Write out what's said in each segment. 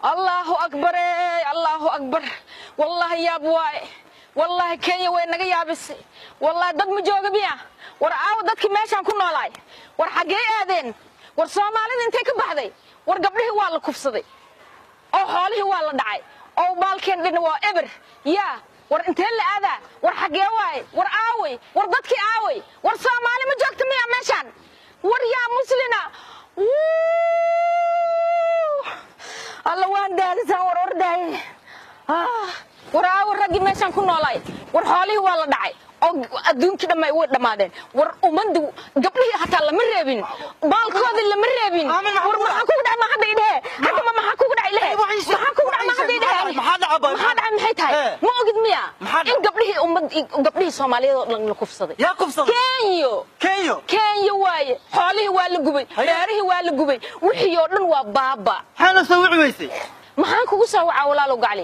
الله أكبر الله أكبر والله يا بواي والله كينيا وين نجا بس والله ضد مجوج بيا ورعاو ضد كماشان كنا لاي ورحجي أذن ورسامالين انتك بحذي ورقبله والله كفصدي أو حاله والله دعي أو بالكين لنا وإبر يا ورنتهل هذا ورحجي واي ورعاوي ورضد كعاوي ورسامالين مجوج تمية ماشان وريا مسلنا الله وان دارسان ورداي ورا رجي meeshan ku noolay war xoolihii waa la dhacay oo adduunka dhamay way dhamaadeen war umadu gabdhihii hataa lama reebin baalkoodii lama reebin war maxaa ku dhacay ma hadda idee hadda ma maxaa ku dhacay ilaahay maxaa ku dhacay ma hadda idee maxaa dhacay maxay tahay ma ogid miya in gabdhihii Soomaaliyeed oo dhan la kufsaday yaa kufsaday Kenya waaye xoolihii waa la gubay beerihii waa la gubay wixii oo dhan waa baaba xana soo wicisay maxaan kugu soo wacaa walaalo gacli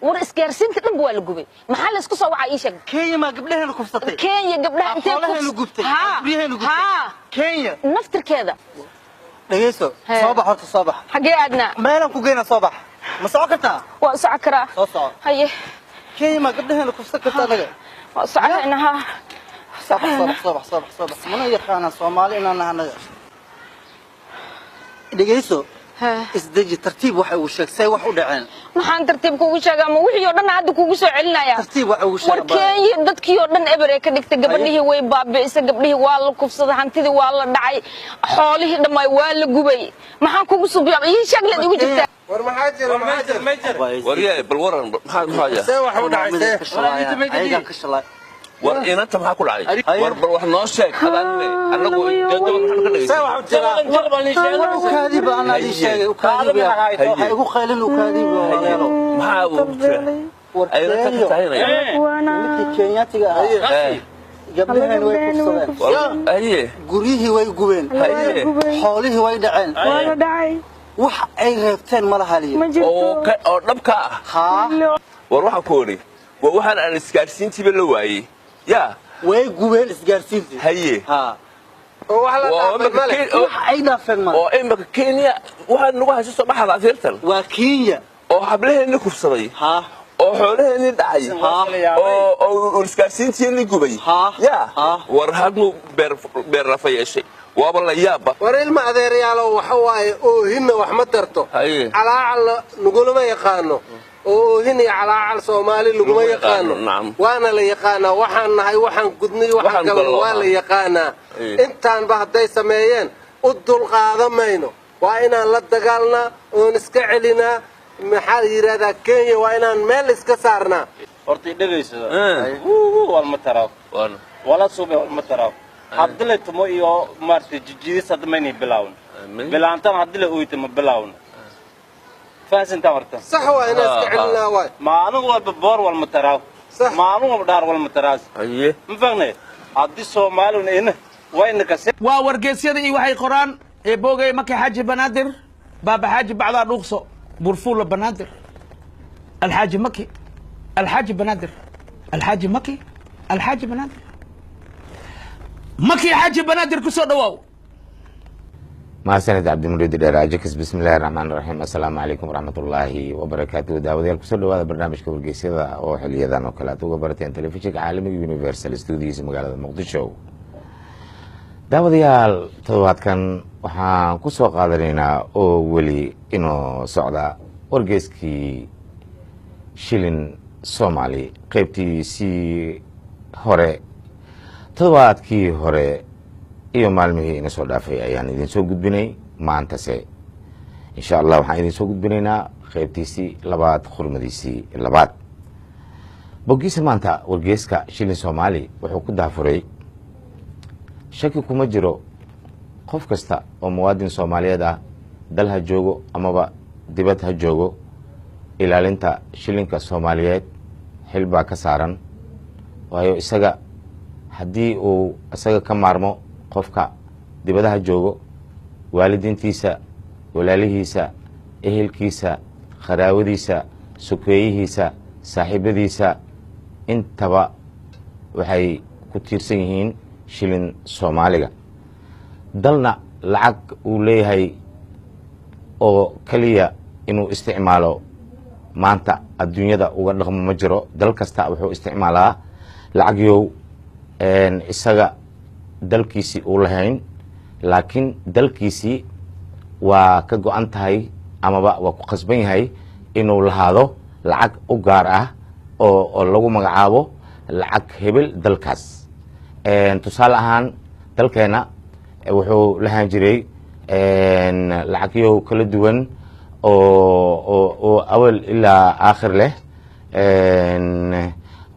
war isgaarsiinta dhanba waa la gubay maxaa la isku soo wacaa ii sheeg Kenya ma gabdhaheena kufsatay Kenya gabdhaha intee ku gubtay gabdhaheena gubtay Kenya naftirkeeda dhageyso soo bax horta soo bax xagee aadna meelan ku geena soo bax ma soo kartaa waa soo karaa soo haye Kenya ma gabdhaheena kufsatay anaga waa soconaha صباح mana yaqaan Soomaali inaan anaga dhageyso isdaji tartiib waxa uu sheegay wax u dhaceen maxaan tartiib kugu sheegaa ma wixii oo dhan hadda kugu soo celinaya tartiib waxa uu sheegay warkeen dadkii oo dhan eber ka dhigtay gabadhii way baabi'isay gabdhihii waa la kufsaday hantidii waa la dhacay xoolihii dhamay waa la gubay maxaan kugu suubiyaa ii sheeg la igu jirta war maxaa jira wariye bal waran maxaa see wax u dhacay ayaga ka shalay war inanta maxaa ku dhacay war bal wax noo sheeg hadaanne anagu dadaba maxaan ka dhigay see wax u jira kaadiba ana ii sheegay kaadiba waxa igu qaylin kaadiba maxaa uu jira ayna ka tahaynaya ninkii Kenyaatiga gabdhaheena way kufsadeen aye guriyihii way gubeen xoolihii way dhaceen waa dhacay wax ay reebteen ma laha liyo oo dhabka ah war waxa ku wari waxaan aan isgaarsiintiiba la waayay ya way gubeen isgaarsiintii haye oo wax la dhaafay ay dhaafeen ma oo imaka Kenya waxaan nagu hayso soo baxada afirtan waa Kenya oo hablaheena kufsaday oo xoolaheena dhacay oo isgaarsiintii gubay ya war hadnu beer la fayeshay waaba la yaaba war ilma adeerayaal waxa waaye oo hinna wax ma tarto calaacal nugulama yaqaano oo hin iyo calaacal Soomaali laguma yaqaano waana la yaqaana waxaan nahay waxaan gudnay waxaan galay waa la yaqaana intaan ba haday sameeyeen u dul qaadamayno waa inaan la dagaalnaa oo iska celinaa maxaa yiraahdaa Kenya waa inaan meel iska saarnaa horta dhageyso wal ma taraw wala suuba ma taraw Abdullah tumo iyo marti jijidis hadmayni bilawn bilaantan hadila ooyta ma bilawn فاسن تمرت صح وانا اسكعلنا واي ما انا والببور والمتراو ما انا ودار والمتراز ايه مفهمني عدي Soomaali in وين كسب waa wargeysyada iyo waxay qoraan ee boogay markay xaji banaadir baaba xaji bacda dhuuqso burfuul banaadir alxaji maki alxaji banaadir alxaji maki alxaji banaadir maki xaji banaadir ku soo dhawaaw ما سند عبد المريد الراجكس بسم الله الرحمن الرحيم السلام عليكم ورحمة الله وبركاته داوديال كسر هذا برنامج كورجيسيدا أو حلية ذا وكالات وبرتين تلفزيون عالمي يونيفرسال ستوديوز مقالة مقدشو داوديال توات كان وحان كسو قادرينا أو ولي إنه صعدا ورجيسكي شيلين سومالي قيبتي سي هوري توات كي هوري iyo maalmihii ina soo dhaafay ayaan idin soo gudbinay maantase insha Allah waxaan idin soo gudbinaynaa qaybtiisii labaad khurmadiisii labaad bogiisa maanta wargeyska shilin Soomaali wuxuu ku daafuray shaki kuma jiro qof kasta oo muwaadin Soomaaliyeed ah dal ha joogo amaba dibad ha joogo ilaalinta shilinka Soomaaliyeed xilba ka saaran waayo isaga hadii uu isaga ka maarmo qofka dibadaha joogo waalidiintiisa walaalihiisa ehelkiisa qaraawadiisa sukeeyihiisa saaxiibadiisa intaba waxay ku tiirsan yihiin shilin Soomaaliga dalna lacag uu leeyahay oo kaliya inuu isticmaalo maanta adduunyada uga dhaqmo ma jiro. dal kasta wuxuu isticmaalaa lacagyow isaga dalkiisii uu lahayn, laakiin dalkiisii waa ka go-an tahay amaba waa ku khasban yahay inuu lahaado lacag u gaar ah oo lagu magacaabo lacag hebel dalkaas. tusaale ahaan dalkeena wuxuu lahaan jiray lacagyow kala duwan oo awal ilaa aakhir leh.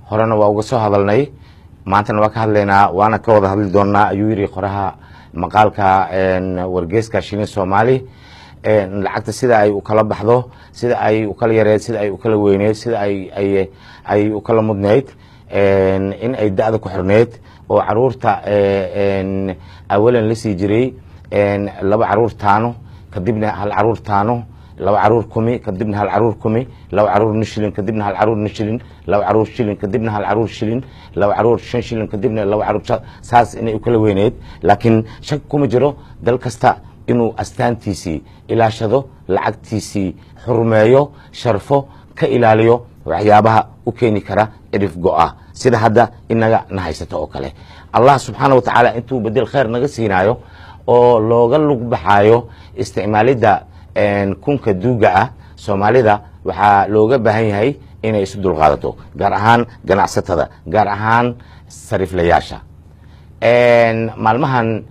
horena waa uga soo hadalnay, maantana waa ka hadlaynaa, waana ka wada hadli doonaa ayuu yidhi qoraha maqaalka wargeyska shilin soomaali. lacagta sida ay u kala baxdo, sida ay u kala yareed, sida ay u kala weyneed, sida ay u kala mudneyd, in ay da-da ku xirneyd, oo caruurta awalan la sii jiray 2 caruur taano, kadibna 1 caruur taano, 2 caruur kumi, kadibna 1 caruur kumi, 2 caruur nus shilin, kadibna 1 caruur nus shilin, 2 caruur shilin, kadibna 1 caruur shilin, 2 caruur 5 shilin, kadibna 2 caruur saas inay u kala weyneyd. laakiin shak kuma jiro dal kasta inuu astaantiisii ilaashado, lacagtiisii xurmeeyo, sharfo, ka ilaaliyo waxyaabaha u keeni kara cirif go-a sida hadda inaga na haysato oo kale. allah subxaana wa tacaala intuu bedel khayr naga siinaayo oo looga lug baxaayo isticmaalidda kunka duuga ah, soomaalida waxaa looga baahan yahay inay isu dulqaadato, gaar ahaan ganacsatada, gaar ahaan sariflayaasha. maalmahan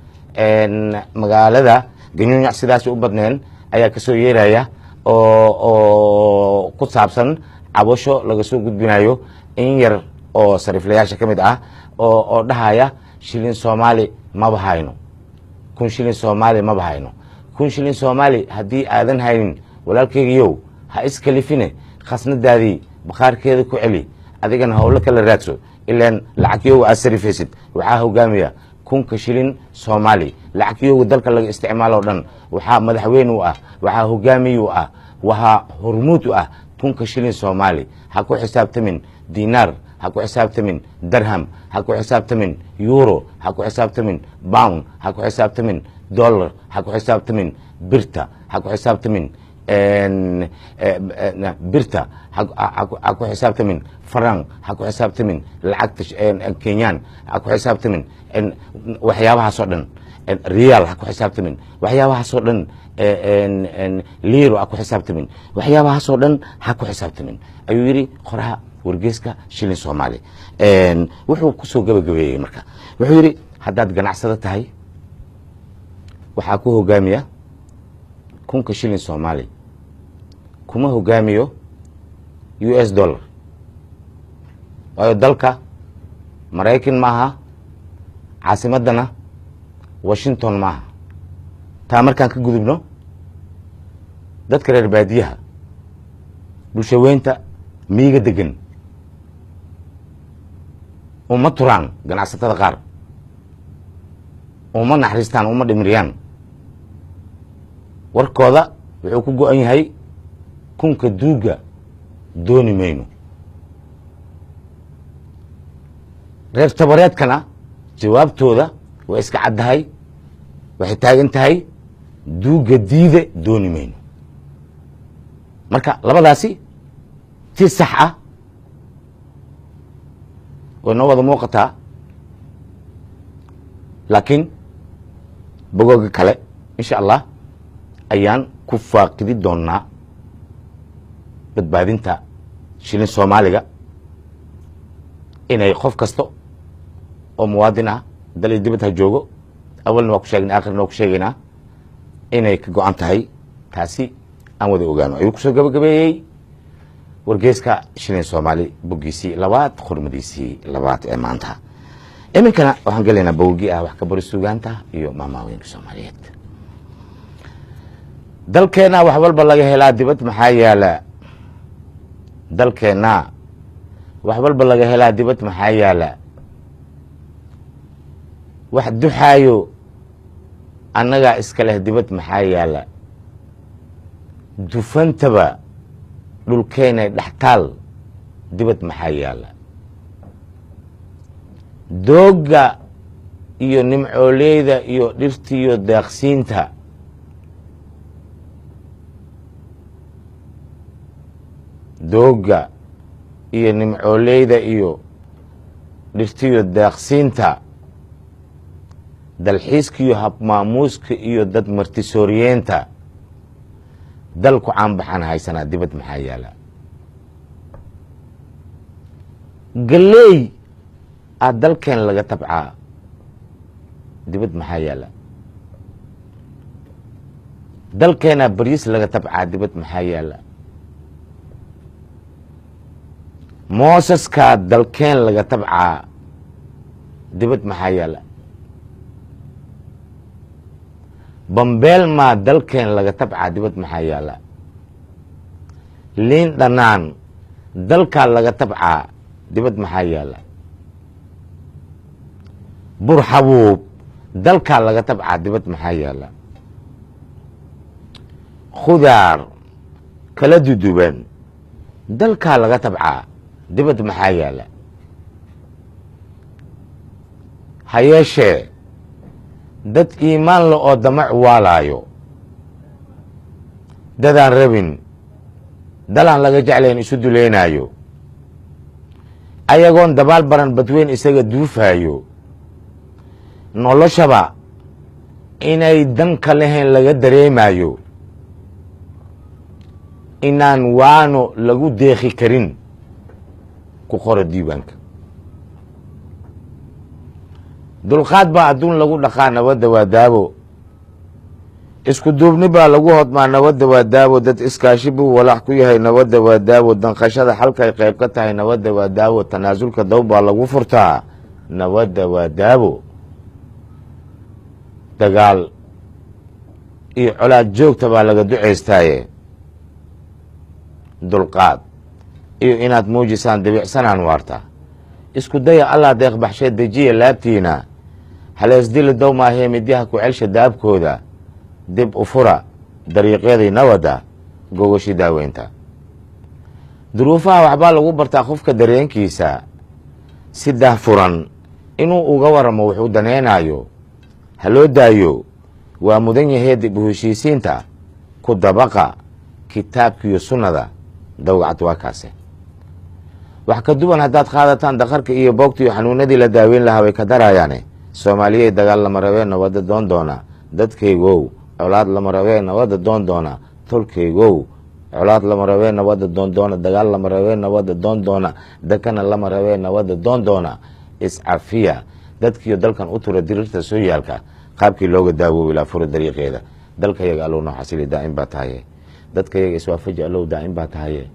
magaalada ganyuuyac sidaas u badneen ayaa kasoo yeeraya oo ku saabsan cabasho laga soo gudbinayo in yar oo sariflayaasha ka mid ah oo dhahaya shilin soomaali maba hayno, 1 shilin soomaali maba hayno. 1 shilin soomaali haddii aadan haynin walaalkeygiyow ha iskalifine, khasnadaadii bakhaarkeeda ku celi, adigana howlo kala raadso. ilaan lacagyow aad sarifaysid waxaa hogaamiya 1 shilin soomaali. lacagyoga dalka laga isticmaalo dhan waxaa madaxweyne u ah, waxaa hogaamiye u ah, waxaa hormuud u ah 1 shilin soomaali. ha ku xisaabtamin dinaar, ha ku xisaabtamin darham, ha ku xisaabtamin euro, ha ku xisaabtamin pound, ha ku xisaabtamin dollar, ha ku xisaabtamin birta, ha ku xisaabtamin birta, ha ku xisaabtamin faran, ha ku xisaabtamin lacagta kenyan, ha ku xisaabtamin waxyaabahaasoo dhan riyaal, ha ku xisaabtamin waxyaabahaasoo dhan liiro, ha ku xisaabtamin waxyaabahaasoo dhan ha ku xisaabtamin ayuu yidhi qoraha wargeyska shilin soomaali. wuxuu kusoo gabagabeeyey marka wuxuu yidhi haddaad ganacsado tahay waxaa ku hogaamiya 1 shilin soomaali, kuma hogaamiyo US dollar, waayo dalka maraykan maaha, caasimadana washington maaha. taa markaan ka gudubno, dadka reer baadiyaha, bulshaweynta miyiga degan uma turaan ganacsatada qaar, uma naxariistaan, uma dhimiriyaan. warkooda wuxuu ku go-an yahay kunka duuga dooni mayno. reer tabareedkana jawaabtooda way iska caddahay, waxay taagan tahay duuga diide dooni mayno. marka labadaasi tii sax ah way noo wada muuqataa, laakiin bogooga kale insha allah ayaan ku faaqidi doonaa badbaadinta shilin soomaaliga, inay qof kasta oo muwaadin ah dal iyo dibad ha joogo, awalna waa ku sheegnay, aakhirna waa ku sheegaynaa inay ka go-an tahay. taasi aan wada ogaano ayuu kusoo gabagabeeyey wargeyska shilin soomaali boggiisii 2 khurmadiisii 2 ee maanta. iminkana waxaan gelaynaa bogogii ah wax ka bari sugaanta iyo maamaaweynka soomaaliyeed. dalkeena wax walba laga helaa dibad maxaa yaala, dalkeena wax walba laga helaa dibad maxaa yaala, wax duxaayo annagaa iska leh dibad maxaa yaala, dufantaba dhulkeenay dhextaal dibad maxaa yaala, doogga iyo nimcooleyda iyo dhirtiiyo daaqsiinta doogga iyo nimcooleyda iyo dhirtiyo daaqsiinta dalxiiska iyo habmaamuuska iyo dad martisooriyeenta dalku caanbaxaan haysanaa dibad maxaa yaala galeey aa dalkeen laga tabcaa dibad maxaa yaala dalkeenaa bariis laga tabcaa dibad maxaa yaala moosaskaa dalkeen laga tabcaa dibad maxaa yaala bambeelmaa dalkeen laga tabcaa dibad maxaa yaala liin dhanaan dalkaa laga tabcaa dibad maxaa yaala bur xabuub dalkaa laga tabcaa dibad maxaa yaala khudaar kala duduban dalkaa laga tabcaa dibad maxaa yaala ha yeeshee dad iimaan le oo damac waalaayo dadaan rabin dalaan laga jeclayn isu duleynaayo ayagoon dabaal baran badweyn isaga duufaayo noloshaba inay dan ka lahayn laga dareemaayo inaan waano lagu deeqi karin ku qora diiwaanka dulqaad baa adduun lagu dhaqaa nabadda waa daabo isku duubni baa lagu hodmaa nabadda waa daabo dad iskaashi buu walax ku yahay nabadda waa daabo danqashada xalkay qayb ka tahay nabadda waa daabo tanaasulka dow baa lagu furtaa nabadda waa daabo dagaal iyo colaad joogta baa laga ducaystaaye dulqaad iyo inaad muujisaan dibicsanaan waarta isku daya allah deeq baxshee dejiya laabtiina haleesdili dow maahee midyaha ku celsha daabkooda dib u fura dariiqyadii nabadda gogoshi daaweynta duruufaha waxbaa lagu bartaa qofka dareenkiisa si dahfuran inuu uga waramo wuxuu daneynayo haloo daayo waa mudan yahee dib u heshiisiinta ku dabaqa kitaabkiiyo sunnada dawgacad waa kaase wax ka duwan haddaad qaadataan daqarka iyo boogta iyo xanuunadii la daaweyn lahaa way ka darayaane soomaaliyey dagaal lama rabee nabadda doon doona dadkaygow colaad lama rabee nabadda doon doona tolkaygow colaad lama rabee nabadda doon doona dagaal lama rabee nabadda doon doona dakana lama rabee nabadda doon doona iscafiya dadkiiyo dalkan u tura dirirta soo yaalka qaabkii looga daawoobi laa fura dariiqeeda dalkayaga allow noo xasili daa'im baa tahaye dadkayaga iswaafaji allow daa'im baa tahaye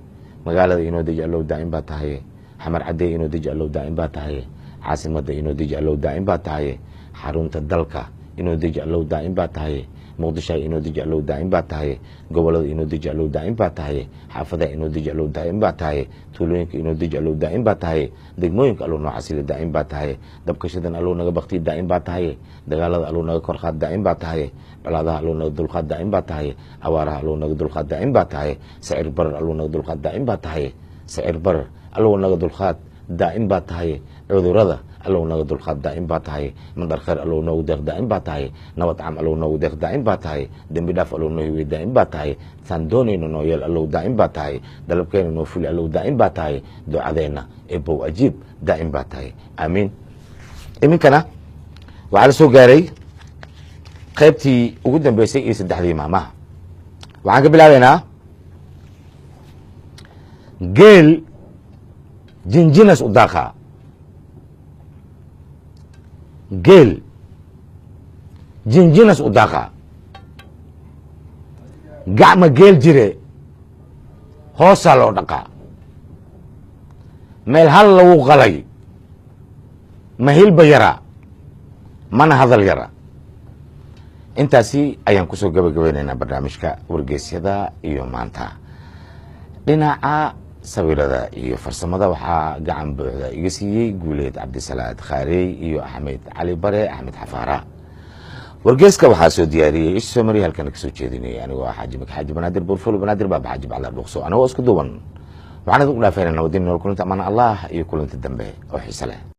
magaalada inoo deji allow daa'im baa tahaye xamar cadey inoo deji allow daa'im baa tahaye caasimadda inoo deji allow daa'im baa tahaye xarunta dalka inoo deji allow daa'im baa tahaye muqdisho inoo deji allow daa'im baa tahaye gobolada inoo deji allow daa'im baa tahaye xaafadaha inoo deji allow daa'im baa tahaye tuulooyinka inoo deji allow daa'im baa tahaye degmooyinka allow noo xasili daa'im baa tahaye dabkashadan allow naga bakti daa'im baa tahaye dagaalada allow naga korqaad daa'im baa tahaye colaadaha allow naga dulqaad daa'im baa tahaye awaaraha allow naga dulqaad daa'im baa tahaye sicir barar allow naga dulqaad daa'im baa tahaye sicir barar allow naga dulqaad daa'im baa tahaye cudurada allow naga dulqaad daa'im baa tahaye mandar khayr allow noogu deeq daa'im baa tahaye nabad cam allow noogu deeq daa'im baa tahaye dembi dhaaf allow noo hiwey daa'im baa tahaye saan doonayno noo yeel allow daa'im baa tahaye dalabkeena noo fuli allow daa'im baa tahaye ducadeenna ebow ajiib daa'im baa tahaye aamiin iminkana waxaa la soo gaaray qaybtii ugu dambeysay iyo saddexdii maamaha waxaan ka bilaabeynaa geel jinjinas u daaqa geel jinjinas u daaqa gacma geel jire hoosaa loo dhaqaa meel hal lagu qalay ma hilba yara mana hadal yara intaasi ayaan kusoo gabagabeynaynaa barnaamijka wargeysyada iyo maanta dhinaca sawirada iyo farsamada waxaa gacan buuxda iga siiyey guuleed cabdisalaad khaarey iyo axmed cali bare axmed xafaara wargeyska waxaa soo diyaariyey ish soo mariya halkana kasoo jeedinayay anigoo ah xaaji banaadir buurful banaadir baaba xaaji bacda dhuuqso anigoo isku duuban waxaan idinku dhaafeynaa nabadin nool kulinta amaan allah iyo kulinta dambe oo xiise leh